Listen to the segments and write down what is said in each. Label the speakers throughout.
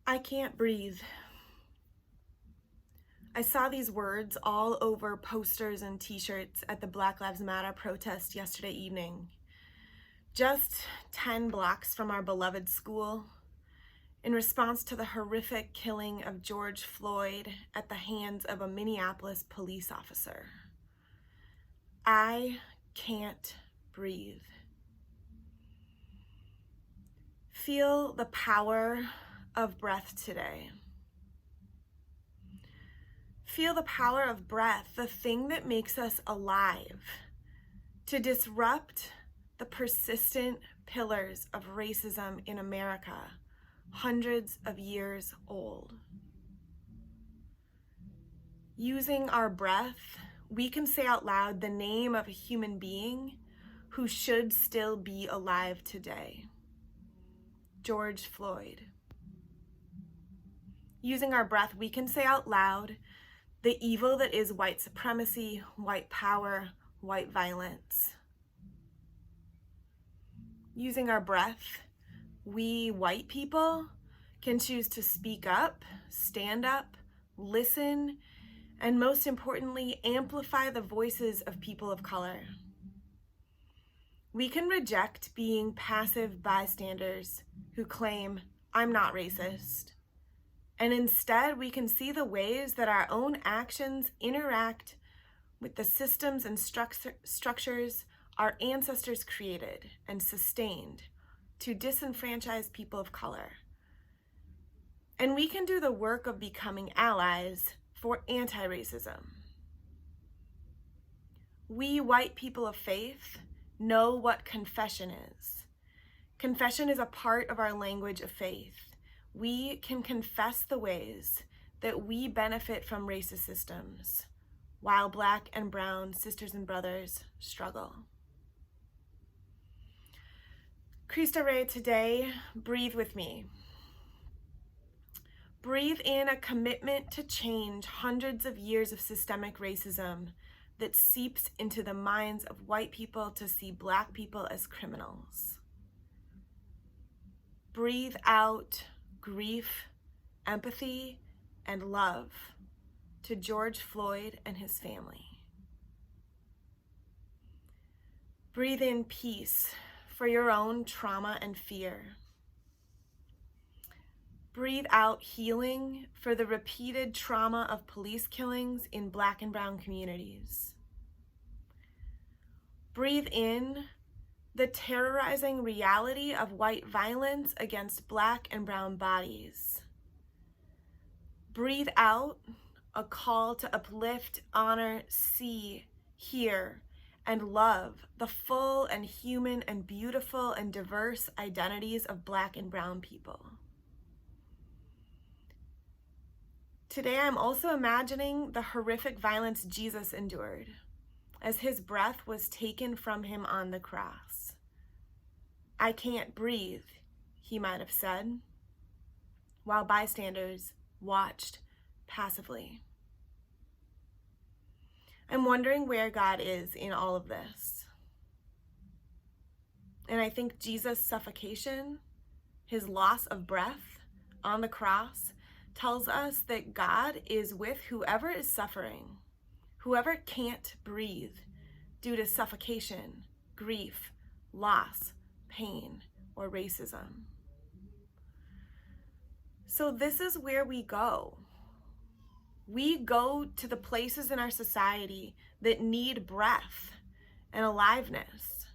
Speaker 1: I can't breathe. I saw these words all over posters and t-shirts at the Black Lives Matter protest yesterday evening. Just 10 blocks from our beloved school, in response to the horrific killing of George Floyd at the hands of a Minneapolis police officer. I can't breathe. Feel the power of breath today. Feel the power of breath, the thing that makes us alive, to disrupt the persistent pillars of racism in America, hundreds of years old. Using our breath, we can say out loud the name of a human being who should still be alive today. George Floyd. Using our breath, we can say out loud the evil that is white supremacy, white power, white violence. Using our breath, we white people can choose to speak up, stand up, listen, and most importantly, amplify the voices of people of color. We can reject being passive bystanders who claim, "I'm not racist." And instead, we can see the ways that our own actions interact with the systems and structures our ancestors created and sustained to disenfranchise people of color. And we can do the work of becoming allies for anti-racism. We white people of faith know what confession is. Confession is a part of our language of faith. We can confess the ways that we benefit from racist systems, while Black and brown sisters and brothers struggle. Christa Rey, today, breathe with me. Breathe in a commitment to change hundreds of years of systemic racism that seeps into the minds of white people to see Black people as criminals. Breathe out grief, empathy, and love to George Floyd and his family. Breathe in peace for your own trauma and fear. Breathe out healing for the repeated trauma of police killings in Black and brown communities. Breathe in the terrorizing reality of white violence against Black and brown bodies. Breathe out a call to uplift, honor, see, hear, and love the full and human and beautiful and diverse identities of Black and brown people. Today, I'm also imagining the horrific violence Jesus endured as his breath was taken from him on the cross. "I can't breathe," he might have said, while bystanders watched passively. I'm wondering where God is in all of this. And I think Jesus' suffocation, his loss of breath on the cross, tells us that God is with whoever is suffering, whoever can't breathe due to suffocation, grief, loss, pain, or racism. So this is where we go. We go to the places in our society that need breath and aliveness.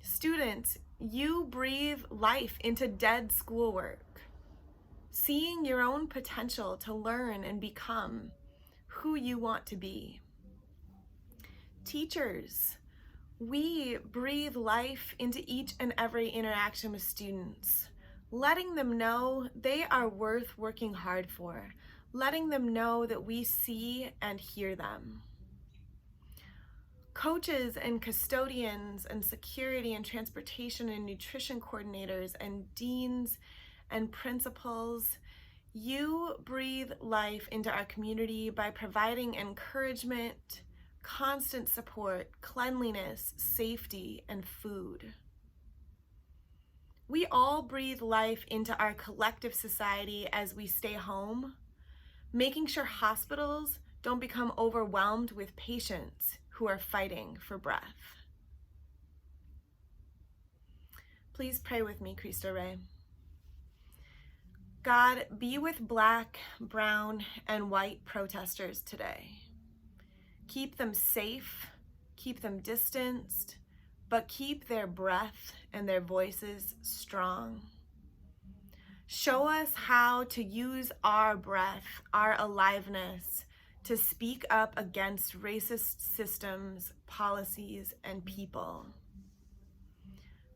Speaker 1: Students, you breathe life into dead schoolwork, seeing your own potential to learn and become who you want to be. Teachers, we breathe life into each and every interaction with students, letting them know they are worth working hard for, letting them know that we see and hear them. Coaches and custodians and security and transportation and nutrition coordinators and deans and principals, you breathe life into our community by providing encouragement, constant support, cleanliness, safety, and food. We all breathe life into our collective society as we stay home, making sure hospitals don't become overwhelmed with patients who are fighting for breath. Please pray with me, Cristo Rey. God, be with Black, brown, and white protesters today. Keep them safe, keep them distanced, but keep their breath and their voices strong. Show us how to use our breath, our aliveness, to speak up against racist systems, policies, and people.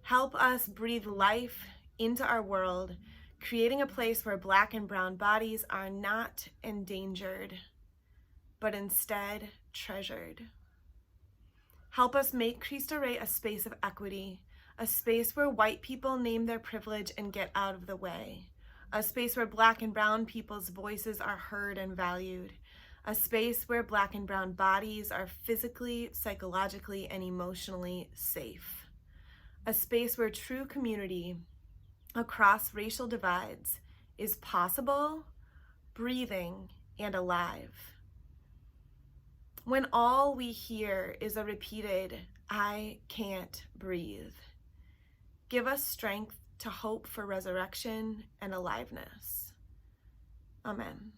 Speaker 1: Help us breathe life into our world, creating a place where Black and brown bodies are not endangered, but instead treasured. Help us make Cristo Rey a space of equity, a space where white people name their privilege and get out of the way, a space where Black and brown people's voices are heard and valued, a space where Black and brown bodies are physically, psychologically, and emotionally safe, a space where true community across racial divides is possible, breathing, and alive. When all we hear is a repeated, "I can't breathe," give us strength to hope for resurrection and aliveness. Amen.